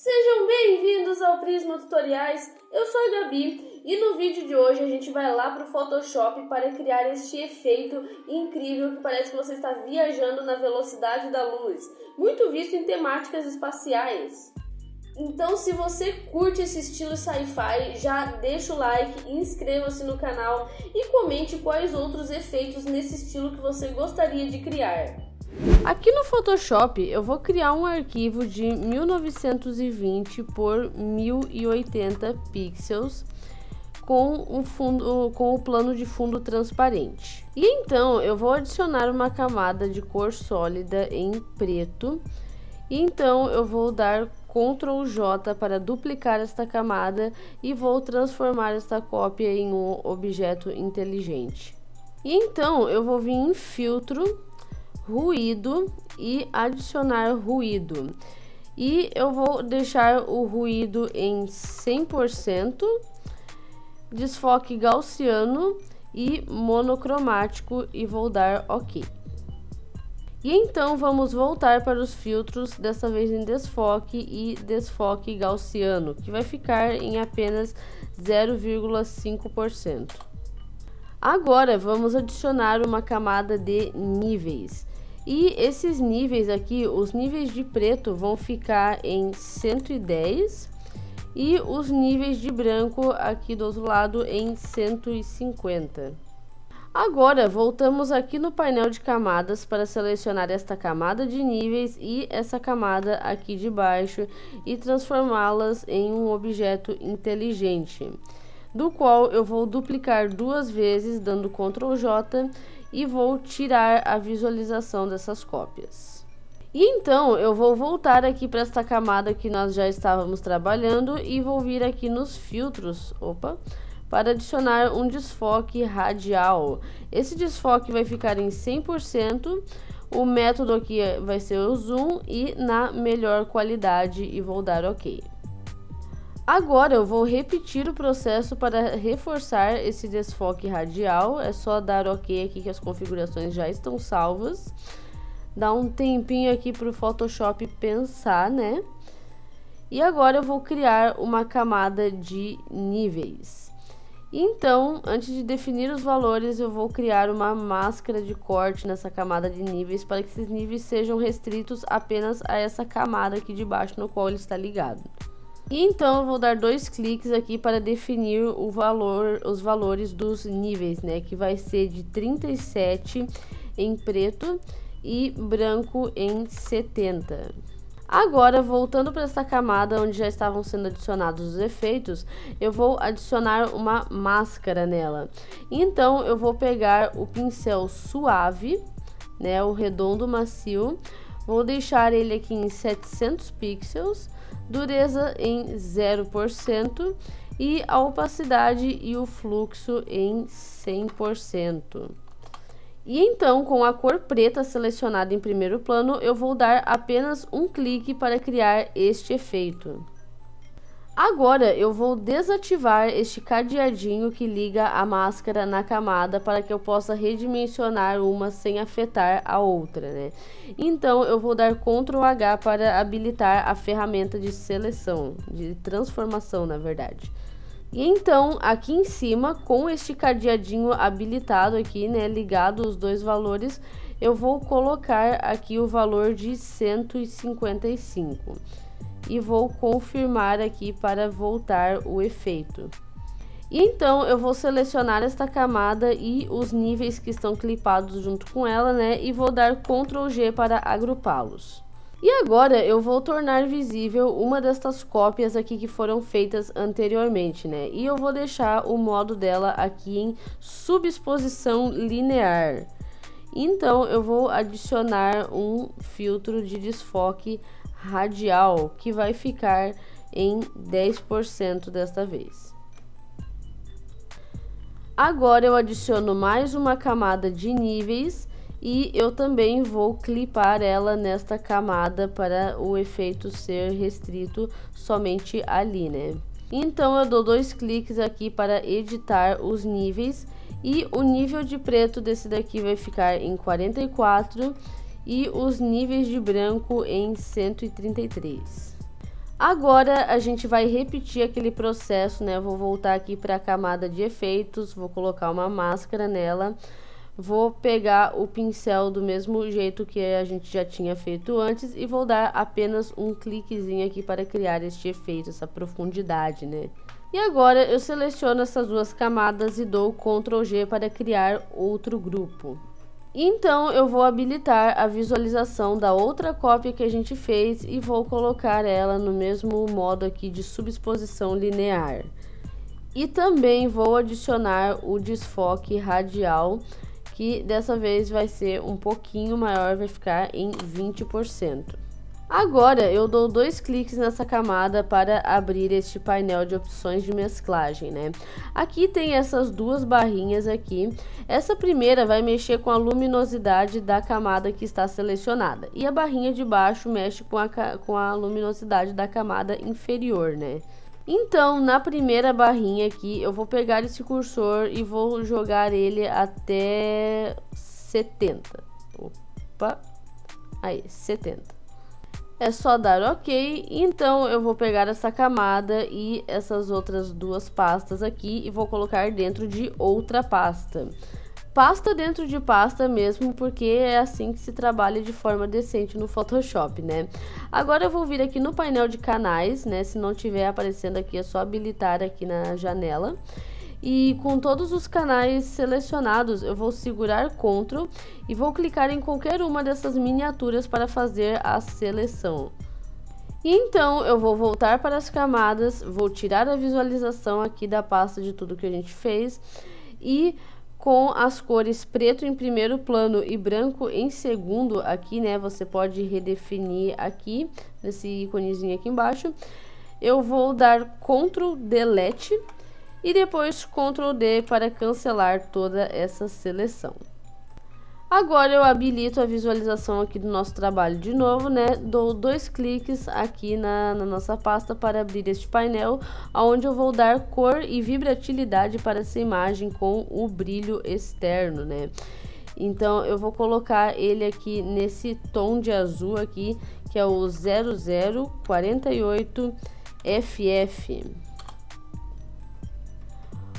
Sejam bem-vindos ao Prisma Tutoriais, eu sou a Gabi e no vídeo de hoje a gente vai lá para o Photoshop para criar este efeito incrível que parece que você está viajando na velocidade da luz, muito visto em temáticas espaciais. Então, se você curte esse estilo sci-fi, já deixa o like, inscreva-se no canal e comente quais outros efeitos nesse estilo que você gostaria de criar. Aqui no Photoshop eu vou criar um arquivo de 1920 por 1080 pixels com o plano de fundo transparente. E então eu vou adicionar uma camada de cor sólida em preto. E então eu vou dar Ctrl J para duplicar esta camada e vou transformar esta cópia em um objeto inteligente. E então eu vou vir em filtro, ruído e adicionar ruído. E eu vou deixar o ruído em 100%, desfoque gaussiano e monocromático e vou dar OK. E então vamos voltar para os filtros, dessa vez em desfoque e desfoque gaussiano, que vai ficar em apenas 0,5%. Agora vamos adicionar uma camada de níveis. E esses níveis aqui, os níveis de preto vão ficar em 110 e os níveis de branco aqui do outro lado em 150. Agora voltamos aqui no painel de camadas para selecionar esta camada de níveis e essa camada aqui de baixo e transformá-las em um objeto inteligente, do qual eu vou duplicar duas vezes dando Ctrl J e vou tirar a visualização dessas cópias. E então eu vou voltar aqui para esta camada que nós já estávamos trabalhando e vou vir aqui nos filtros, para adicionar um desfoque radial. Esse desfoque vai ficar em 100%, o método aqui vai ser o zoom e na melhor qualidade e vou dar OK. Agora eu vou repetir o processo para reforçar esse desfoque radial, é só dar OK aqui que as configurações já estão salvas. Dá um tempinho aqui para o Photoshop pensar, né? E agora eu vou criar uma camada de níveis. Então, antes de definir os valores, eu vou criar uma máscara de corte nessa camada de níveis para que esses níveis sejam restritos apenas a essa camada aqui de baixo no qual ele está ligado. E então eu vou dar dois cliques aqui para definir os valores dos níveis, né, que vai ser de 37 em preto e branco em 70. Agora, voltando para essa camada onde já estavam sendo adicionados os efeitos, eu vou adicionar uma máscara nela. Então, eu vou pegar o pincel suave, né, o redondo macio, vou deixar ele aqui em 700 pixels, dureza em 0% e a opacidade e o fluxo em 100%. E então, com a cor preta selecionada em primeiro plano, eu vou dar apenas um clique para criar este efeito. Agora, eu vou desativar este cadeadinho que liga a máscara na camada para que eu possa redimensionar uma sem afetar a outra, né? Então, eu vou dar Ctrl H para habilitar a ferramenta de seleção, de transformação, na verdade. E então, aqui em cima, com este cadeadinho habilitado aqui, né, ligado os dois valores, eu vou colocar aqui o valor de 155 e vou confirmar aqui para voltar o efeito. E então, eu vou selecionar esta camada e os níveis que estão clipados junto com ela, né, e vou dar Ctrl G para agrupá-los. E agora eu vou tornar visível uma destas cópias aqui que foram feitas anteriormente, né? E eu vou deixar o modo dela aqui em subexposição linear. Então eu vou adicionar um filtro de desfoque radial que vai ficar em 10% desta vez. Agora eu adiciono mais uma camada de níveis e eu também vou clipar ela nesta camada para o efeito ser restrito somente ali, né? Então eu dou dois cliques aqui para editar os níveis e o nível de preto desse daqui vai ficar em 44 e os níveis de branco em 133. Agora a gente vai repetir aquele processo, né? Eu vou voltar aqui para a camada de efeitos, vou colocar uma máscara nela. Vou pegar o pincel do mesmo jeito que a gente já tinha feito antes e vou dar apenas um cliquezinho aqui para criar este efeito, essa profundidade, né? E agora eu seleciono essas duas camadas e dou Ctrl G para criar outro grupo. Então eu vou habilitar a visualização da outra cópia que a gente fez e vou colocar ela no mesmo modo aqui de subexposição linear. E também vou adicionar o desfoque radial, que dessa vez vai ser um pouquinho maior, vai ficar em 20%. Agora eu dou 2 cliques nessa camada para abrir este painel de opções de mesclagem, né? Aqui tem essas duas barrinhas aqui. Essa primeira vai mexer com a luminosidade da camada que está selecionada e a barrinha de baixo mexe com a luminosidade da camada inferior, né? Então, na primeira barrinha aqui, eu vou pegar esse cursor e vou jogar ele até 70. Opa, aí, 70. É só dar OK, então eu vou pegar essa camada e essas outras duas pastas aqui e vou colocar dentro de outra pasta. Pasta dentro de pasta mesmo, porque é assim que se trabalha de forma decente no Photoshop, né? Agora eu vou vir aqui no painel de canais, né? Se não estiver aparecendo aqui, é só habilitar aqui na janela. E com todos os canais selecionados, eu vou segurar Ctrl e vou clicar em qualquer uma dessas miniaturas para fazer a seleção. E então eu vou voltar para as camadas, vou tirar a visualização aqui da pasta de tudo que a gente fez e com as cores preto em primeiro plano e branco em segundo aqui, né? Você pode redefinir aqui, nesse íconezinho aqui embaixo. Eu vou dar Ctrl Delete e depois Ctrl D para cancelar toda essa seleção. Agora eu habilito a visualização aqui do nosso trabalho de novo, né? Dou 2 cliques aqui na nossa pasta para abrir este painel, onde eu vou dar cor e vibratilidade para essa imagem com o brilho externo, né? Então eu vou colocar ele aqui nesse tom de azul aqui, que é o 0048 FF.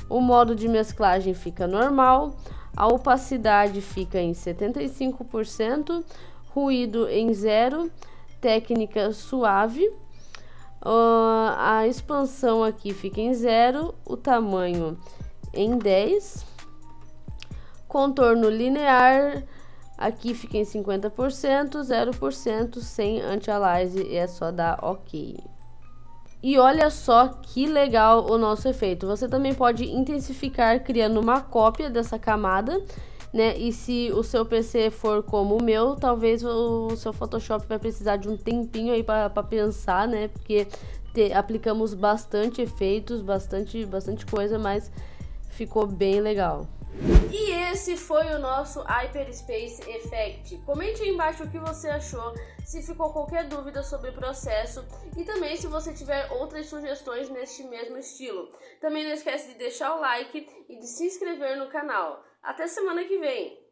O modo de mesclagem fica normal, a opacidade fica em 75%, ruído em 0, técnica suave, a expansão aqui fica em 0, o tamanho em 10, contorno linear aqui fica em 50%, 0% sem anti-aliasing e é só dar OK. E olha só que legal o nosso efeito. Você também pode intensificar criando uma cópia dessa camada, né? E se o seu PC for como o meu, talvez o seu Photoshop vai precisar de um tempinho aí para pensar, né? Porque aplicamos bastante efeitos, bastante coisa, mas ficou bem legal. E esse foi o nosso Hyperspace Effect. Comente aí embaixo o que você achou, se ficou qualquer dúvida sobre o processo e também se você tiver outras sugestões neste mesmo estilo. Também não esquece de deixar o like e de se inscrever no canal. Até semana que vem!